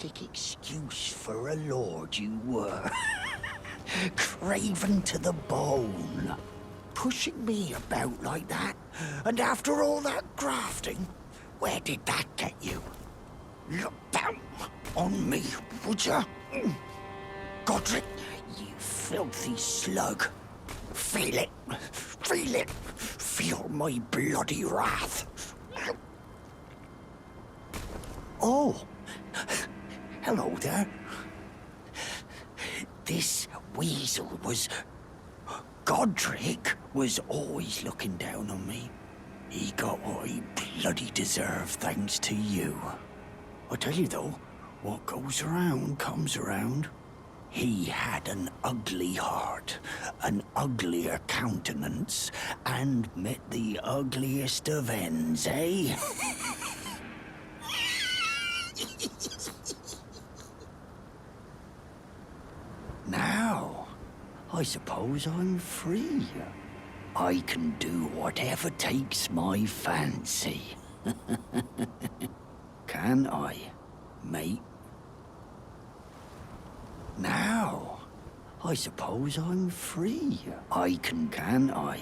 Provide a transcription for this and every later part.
pathetic excuse for a lord you were. Craven to the bone. Pushing me about like that, and after all that grafting, where did that get you? Look down on me, would ya? Godric, you filthy slug. Feel it, feel it, feel my bloody wrath. Oh, hello there. This weasel was... Godric was always looking down on me. He got what he bloody deserved thanks to you. I tell you though, what goes around comes around. He had an ugly heart, an uglier countenance, and met the ugliest of ends, eh? Now, I suppose I'm free. I can do whatever takes my fancy. Can I, mate? Now, I suppose I'm free. Can I?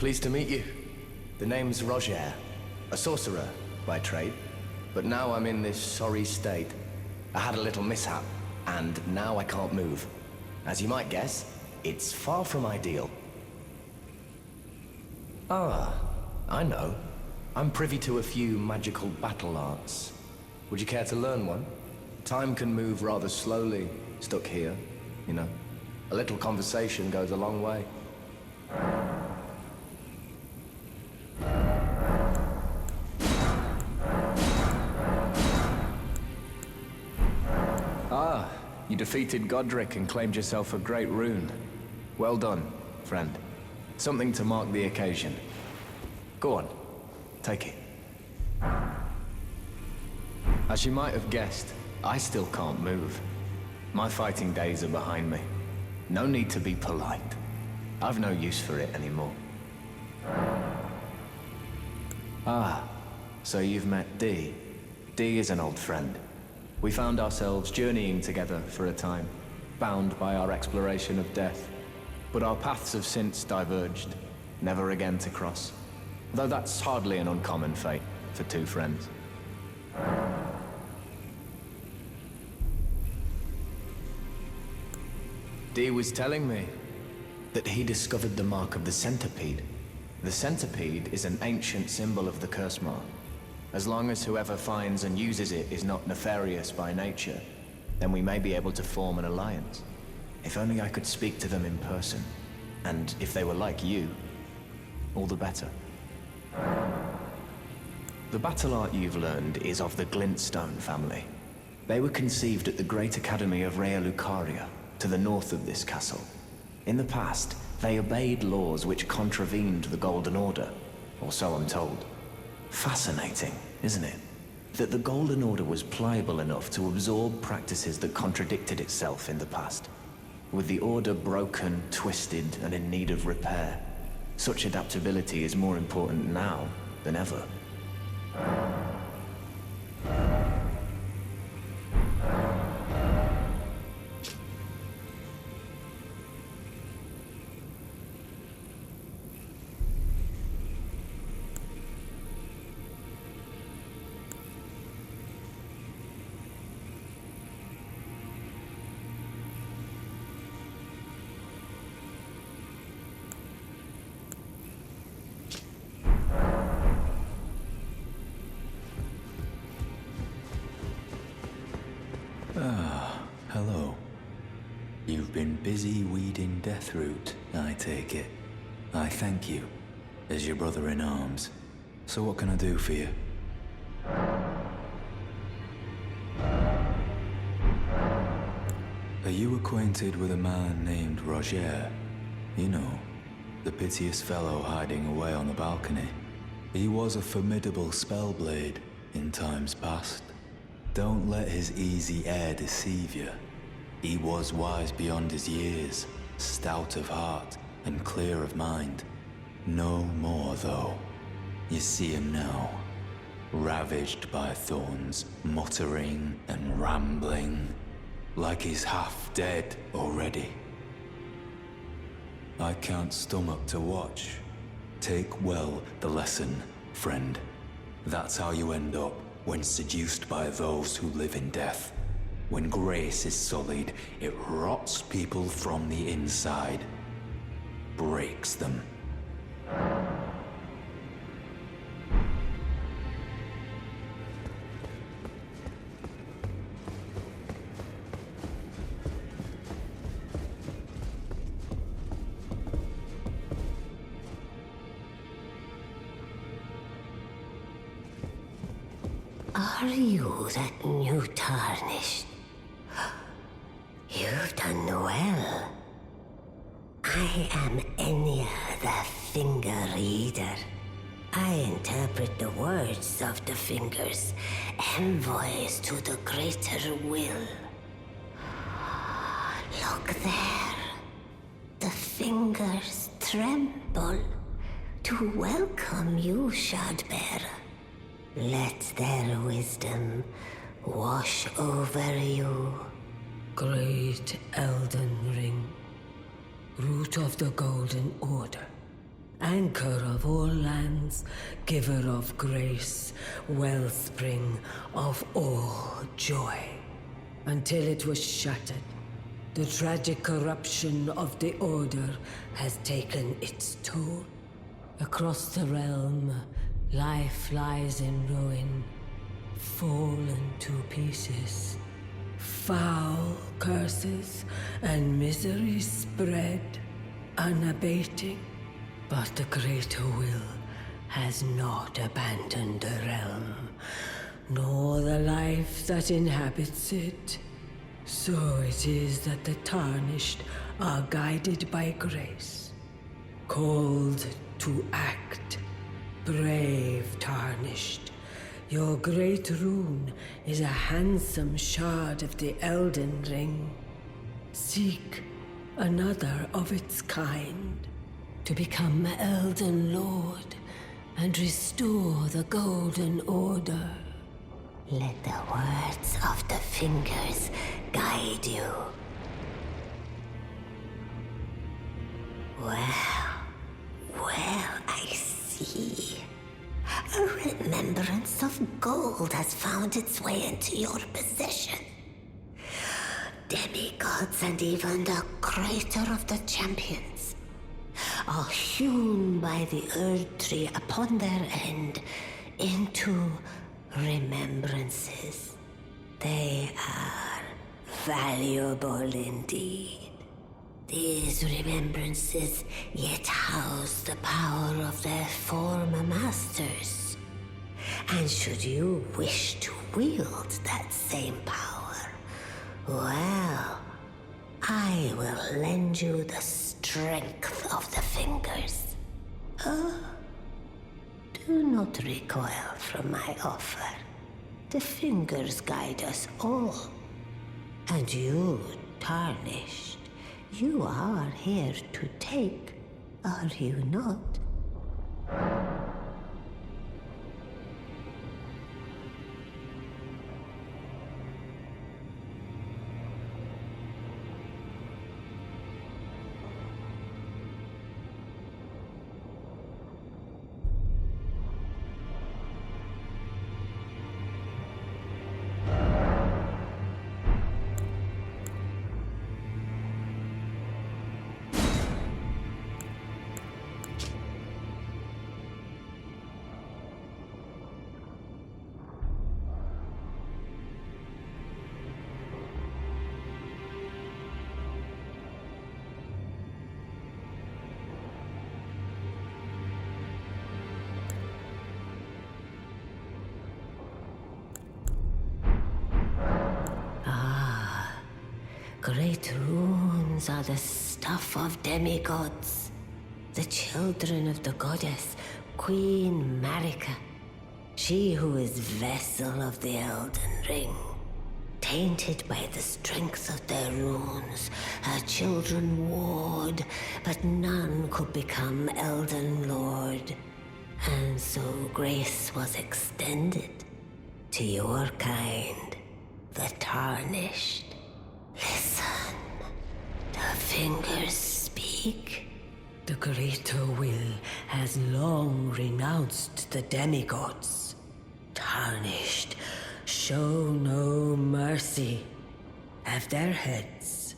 Pleased to meet you. The name's Roger, a sorcerer by trade. But now I'm in this sorry state. I had a little mishap, and now I can't move. As you might guess, it's far from ideal. Ah, I know. I'm privy to a few magical battle arts. Would you care to learn one? Time can move rather slowly, stuck here, you know. A little conversation goes a long way. Ah, you defeated Godric and claimed yourself a great rune. Well done, friend. Something to mark the occasion. Go on, take it. As you might have guessed, I still can't move. My fighting days are behind me. No need to be polite. I've no use for it anymore. Ah, so you've met Dee. Dee is an old friend. We found ourselves journeying together for a time, bound by our exploration of death. But our paths have since diverged, never again to cross. Though that's hardly an uncommon fate for two friends. Dee was telling me that he discovered the mark of the centipede. The centipede is an ancient symbol of the curse mark. As long as whoever finds and uses it is not nefarious by nature, then we may be able to form an alliance. If only I could speak to them in person. And if they were like you, all the better. The battle art you've learned is of the Glintstone family. They were conceived at the Great Academy of Rea Lucaria, to the north of this castle. In the past, they obeyed laws which contravened the Golden Order, or so I'm told. Fascinating, isn't it? That the Golden Order was pliable enough to absorb practices that contradicted itself in the past. With the Order broken, twisted, and in need of repair, such adaptability is more important now than ever. Hello. You've been busy weeding Deathroot, I take it. I thank you, as your brother in arms. So what can I do for you? Are you acquainted with a man named Roger? You know, the piteous fellow hiding away on the balcony. He was a formidable spellblade in times past. Don't let his easy air deceive you. He was wise beyond his years, stout of heart and clear of mind. No more, though. You see him now, ravaged by thorns, muttering and rambling, like he's half dead already. I can't stomach to watch. Take well the lesson, friend. That's how you end up when seduced by those who live in death. When grace is sullied, it rots people from the inside, breaks them. Are you that new tarnished? You've done well. I am Enya the Finger Reader. I interpret the words of the fingers, envoys to the greater will. Look there. The fingers tremble to welcome you, Shardbearer. Let their wisdom wash over you. Great Elden Ring, root of the Golden Order. Anchor of all lands, giver of grace, wellspring of all joy. Until it was shattered, the tragic corruption of the Order has taken its toll. Across the realm, life lies in ruin, fallen to pieces. Foul curses and misery spread, unabating. But the greater will has not abandoned the realm, nor the life that inhabits it. So it is that the Tarnished are guided by grace, called to act. Brave Tarnished, your great rune is a handsome shard of the Elden ring. Seek another of its kind to become Elden Lord and restore the Golden Order. Let the words of the fingers guide you. Well, I see. A remembrance of gold has found its way into your possession. Demigods and even the Crater of the Champions are hewn by the Earth Tree upon their end into remembrances. They are valuable indeed. These remembrances yet house the power of their former masters. And should you wish to wield that same power, well, I will lend you the strength of the fingers. Do not recoil from my offer. The fingers guide us all. And you, Tarnished, you are here to take, are you not? Great runes are the stuff of demigods, the children of the goddess, Queen Marika, she who is vessel of the Elden Ring. Tainted by the strength of their runes, her children warred, but none could become Elden Lord. And so grace was extended to your kind, the Tarnished. Listen, the fingers speak. The greater will has long renounced the demigods. Tarnished, show no mercy. Have their heads.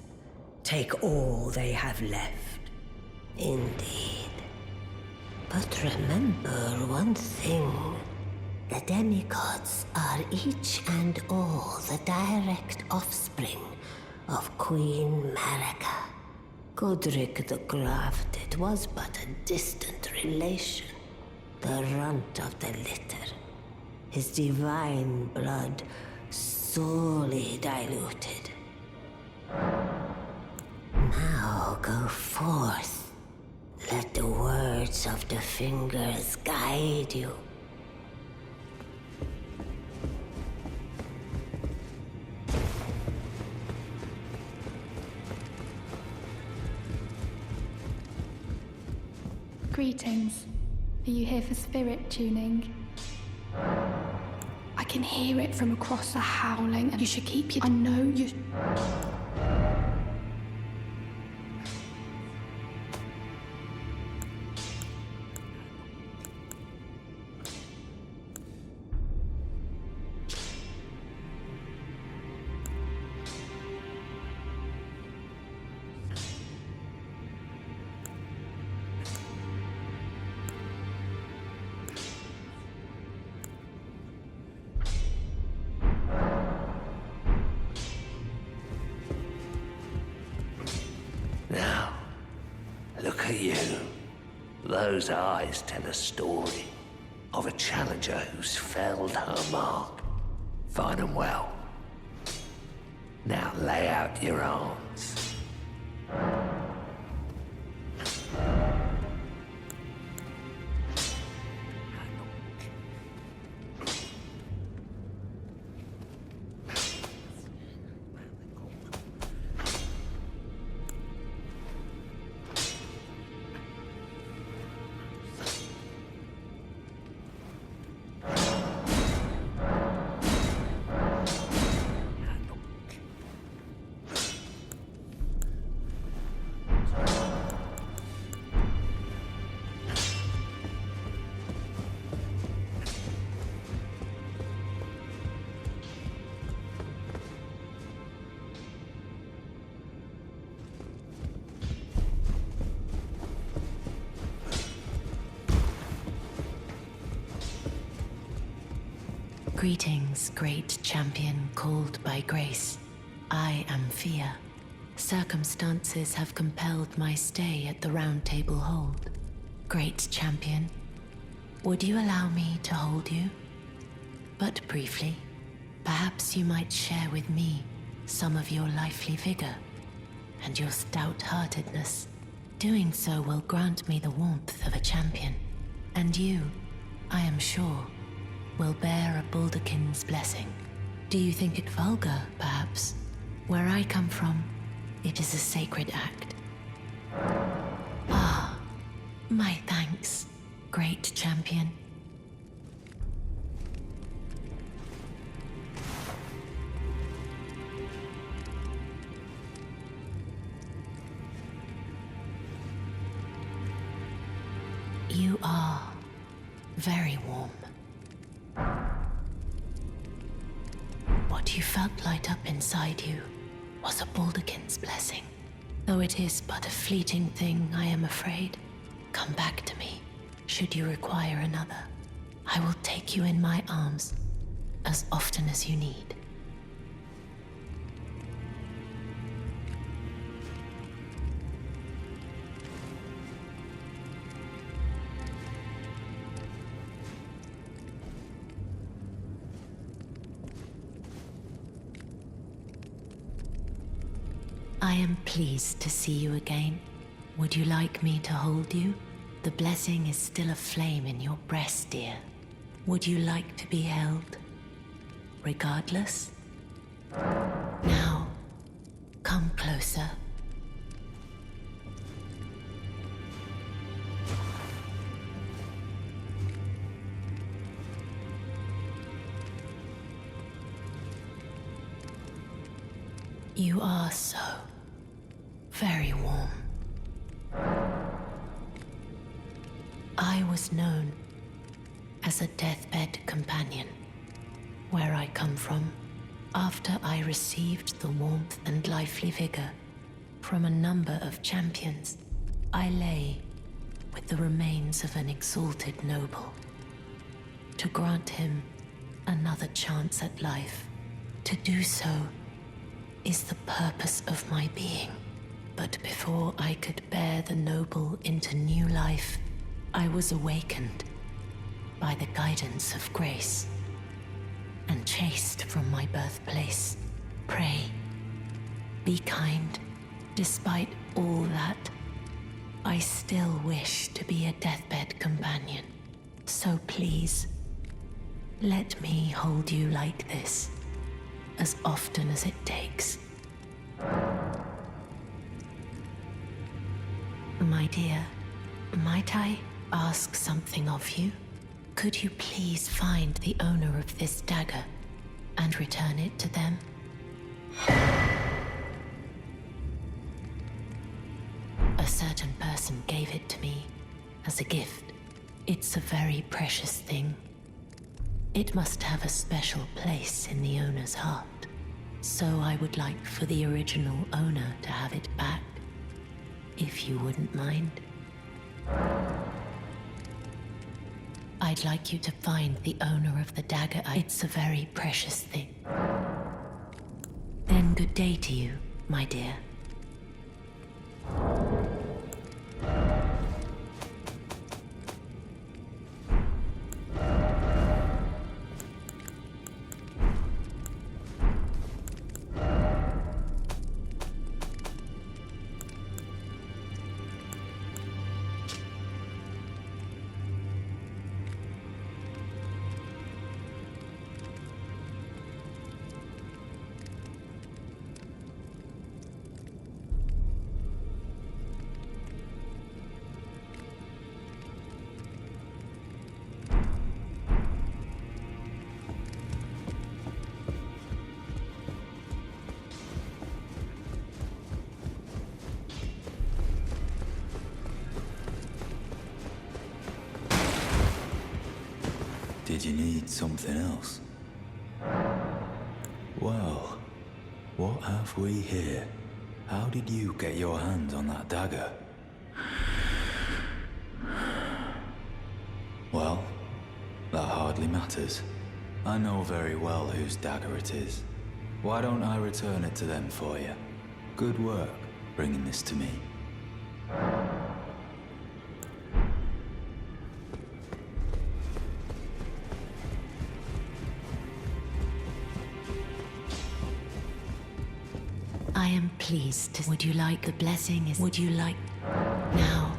Take all they have left. Indeed. But remember one thing. The demigods are each and all the direct offspring of Queen Marika. Godric the Grafted was but a distant relation, the runt of the litter. His divine blood sorely diluted. Now go forth. Let the words of the fingers guide you. Greetings. Are you here for spirit tuning? I can hear it from across the howling, and you should keep your... I know you... Look at you. Those eyes tell a story of a challenger who's felled her mark. Fine and well. Now lay out your arms. Greetings, great champion called by grace. I am Fia. Circumstances have compelled my stay at the Round Table Hold. Great champion, would you allow me to hold you? But briefly, perhaps you might share with me some of your lively vigor and your stout-heartedness. Doing so will grant me the warmth of a champion, and you, I am sure, will bear a Baldakin's blessing. Do you think it vulgar, perhaps? Where I come from, it is a sacred act. Ah, my thanks, great champion. You are very warm. What you felt light up inside you was a Baldakin's blessing. Though it is but a fleeting thing, I am afraid. Come back to me, should you require another. I will take you in my arms as often as you need. I am pleased to see you again. Would you like me to hold you? The blessing is still aflame in your breast, dear. Would you like to be held? Regardless? Now, come closer. You are so very warm. I was known as a deathbed companion. Where I come from, after I received the warmth and lively vigor from a number of champions, I lay with the remains of an exalted noble. To grant him another chance at life, to do so is the purpose of my being. But before I could bear the noble into new life, I was awakened by the guidance of grace and chased from my birthplace. Pray, be kind. Despite all that, I still wish to be a deathbed companion. So please, let me hold you like this, as often as it takes. My dear, might I ask something of you? Could you please find the owner of this dagger and return it to them? A certain person gave it to me as a gift. It's a very precious thing. It must have a special place in the owner's heart. So I would like for the original owner to have it back, if you wouldn't mind. I'd like you to find the owner of the dagger. It's a very precious thing. Then good day to you, my dear. Did you need something else? Well, what have we here? How did you get your hands on that dagger? Well, that hardly matters. I know very well whose dagger it is. Why don't I return it to them for you? Good work bringing this to me. I am pleased to... Would you like the blessing? Would you like... Now?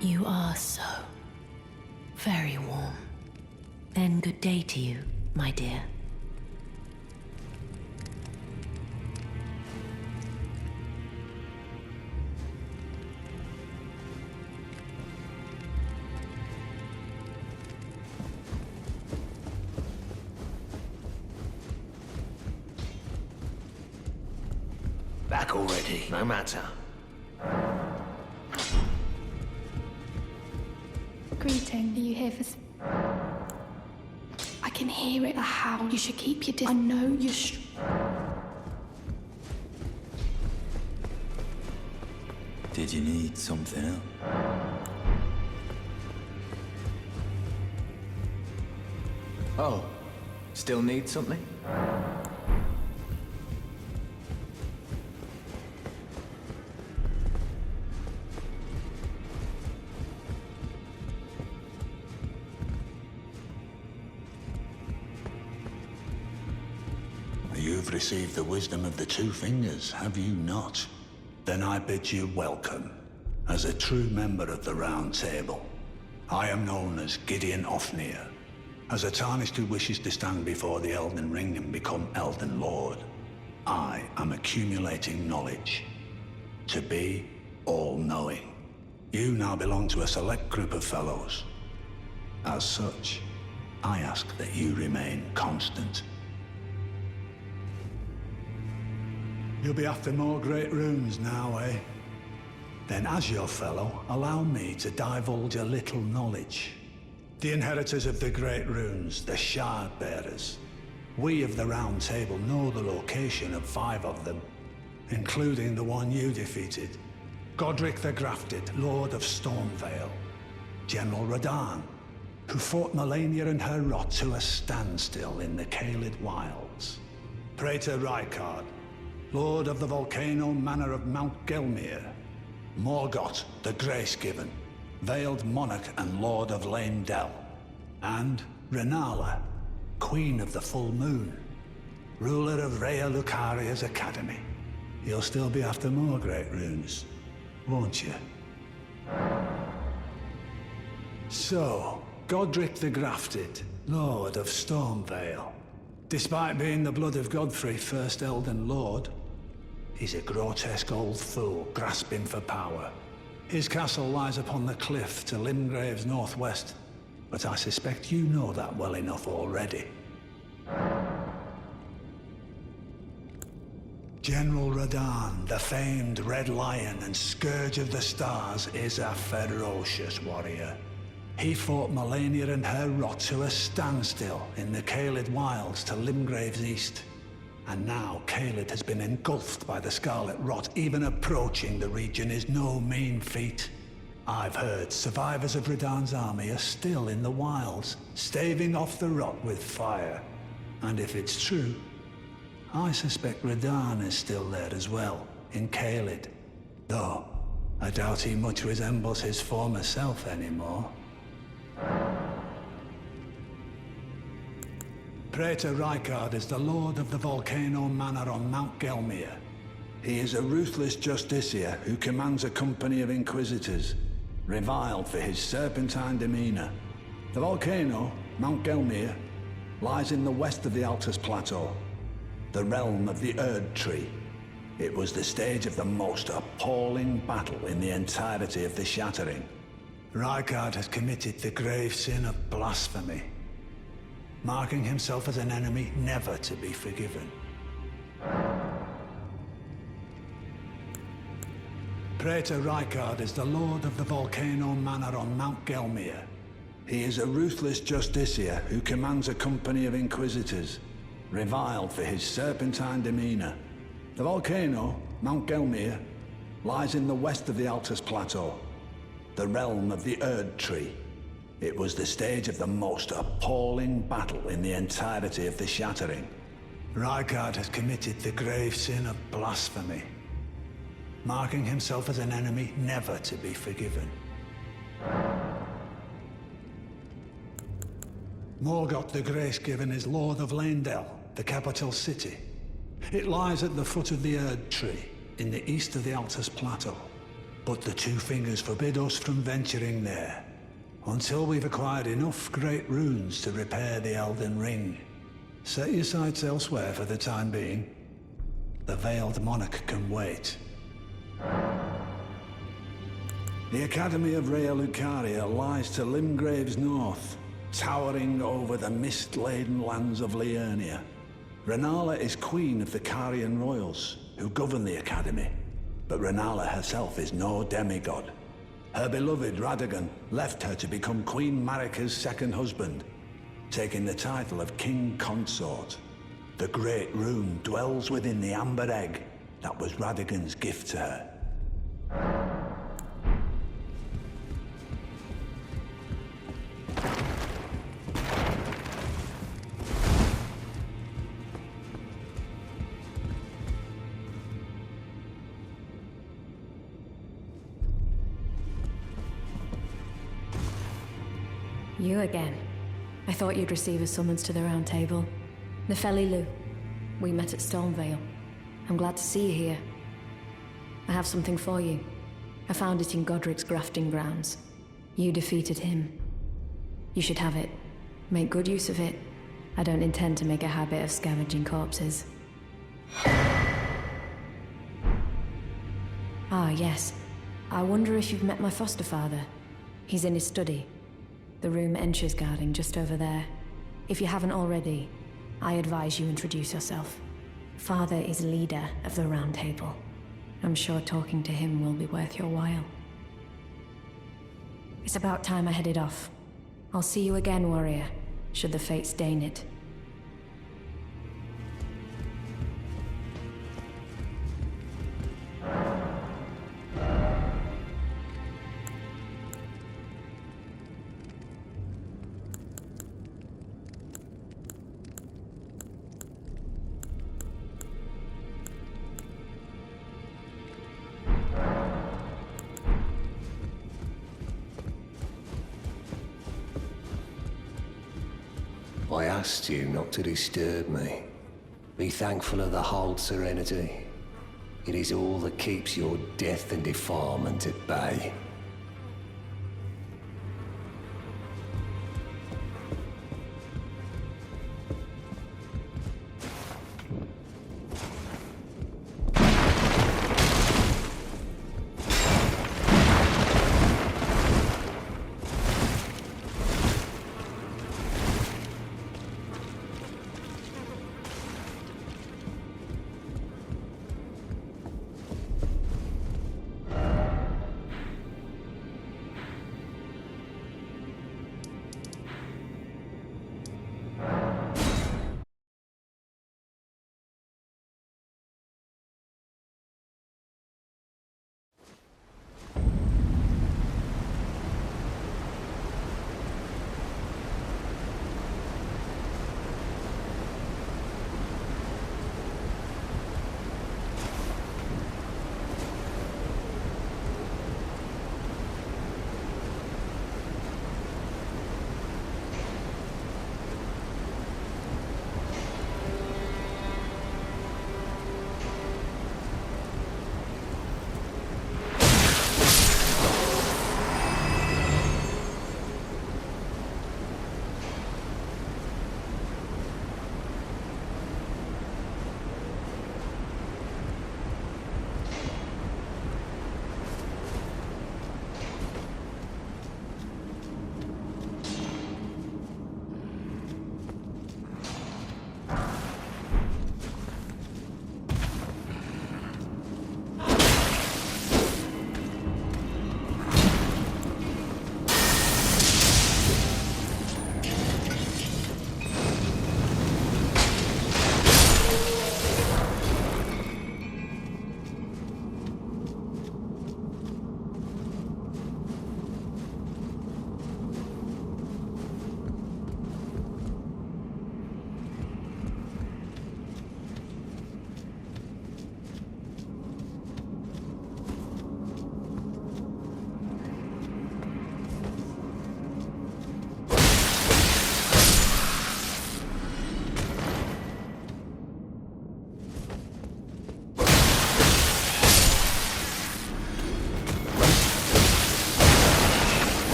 You are so... very warm. Then good day to you, my dear. Back already, no matter. Greeting. Are you here for... I can hear it, a howl. You should keep your I know you're Did you need something else? Oh, still need something? You've received the wisdom of the Two Fingers, have you not? Then I bid you welcome, as a true member of the Round Table. I am known as Gideon Ofnir, as a tarnished who wishes to stand before the Elden Ring and become Elden Lord. I am accumulating knowledge, to be all-knowing. You now belong to a select group of fellows. As such, I ask that you remain constant. You'll be after more great runes now, eh? Then as your fellow, allow me to divulge a little knowledge. The inheritors of the great runes, the Shard Bearers. We of the Round Table know the location of 5 of them, including the one you defeated. Godric the Grafted, Lord of Stormvale. General Radahn, who fought Melania and her rot to a standstill in the Caelid Wilds. Praetor Rykard, Lord of the Volcano Manor of Mount Gelmir. Morgoth, the Grace-Given, Veiled Monarch and Lord of Lane Dell. And Renala, Queen of the Full Moon, ruler of Rhea Lucaria's Academy. You'll still be after more great runes, won't you? So, Godric the Grafted, Lord of Stormvale. Despite being the blood of Godfrey, first Elden Lord, he's a grotesque old fool grasping for power. His castle lies upon the cliff to Limgrave's northwest, but I suspect you know that well enough already. General Radahn, the famed Red Lion and Scourge of the Stars, is a ferocious warrior. He fought Melania and her rot to a standstill in the Caelid Wilds to Limgrave's east. And now Caelid has been engulfed by the Scarlet Rot. Even approaching the region is no mean feat. I've heard survivors of Radahn's army are still in the wilds, staving off the rot with fire. And if it's true, I suspect Radahn is still there as well, in Caelid. Though, I doubt he much resembles his former self anymore. Praetor Rykard is the Lord of the Volcano Manor on Mount Gelmir. He is a ruthless justiciar who commands a company of inquisitors, reviled for his serpentine demeanor. The volcano, Mount Gelmir, lies in the west of the Altus Plateau, the realm of the Erd Tree. It was the stage of the most appalling battle in the entirety of the Shattering. Rykard has committed the grave sin of blasphemy. marking himself as an enemy never to be forgiven. Praetor Rykard is the lord of the Volcano Manor on Mount Gelmir. He is a ruthless justiciar who commands a company of inquisitors, reviled for his serpentine demeanor. The volcano, Mount Gelmir, lies in the west of the Altus Plateau, the realm of the Erd Tree. It was the stage of the most appalling battle in the entirety of the Shattering. Rykard has committed the grave sin of blasphemy, marking himself as an enemy never to be forgiven. Morgoth the Grace-Given is Lord of Leyndell, the capital city. It lies at the foot of the Erd Tree, in the east of the Altus Plateau. But the Two Fingers forbid us from venturing there, until we've acquired enough great runes to repair the Elden Ring. Set your sights elsewhere for the time being. The Veiled Monarch can wait. The Academy of Rhea Lucaria lies to Limgrave's north, towering over the mist-laden lands of Liurnia. Renala is queen of the Carian royals, who govern the Academy. But Renala herself is no demigod. Her beloved Radagon left her to become Queen Marika's second husband, taking the title of King Consort. The Great Rune dwells within the Amber Egg that was Radagon's gift to her. You again. I thought you'd receive a summons to the Round Table. Nefeli Lu. We met at Stormvale. I'm glad to see you here. I have something for you. I found it in Godric's grafting grounds. You defeated him. You should have it. Make good use of it. I don't intend to make a habit of scavenging corpses. Ah, yes. I wonder if you've met my foster father. He's in his study. The room Encher's guarding just over there. If you haven't already, I advise you introduce yourself. Father is leader of the Round Table. I'm sure talking to him will be worth your while. It's about time I headed off. I'll see you again, warrior, should the fates deign it. I asked you not to disturb me. Be thankful of the Hold serenity. It is all that keeps your death and defilement at bay.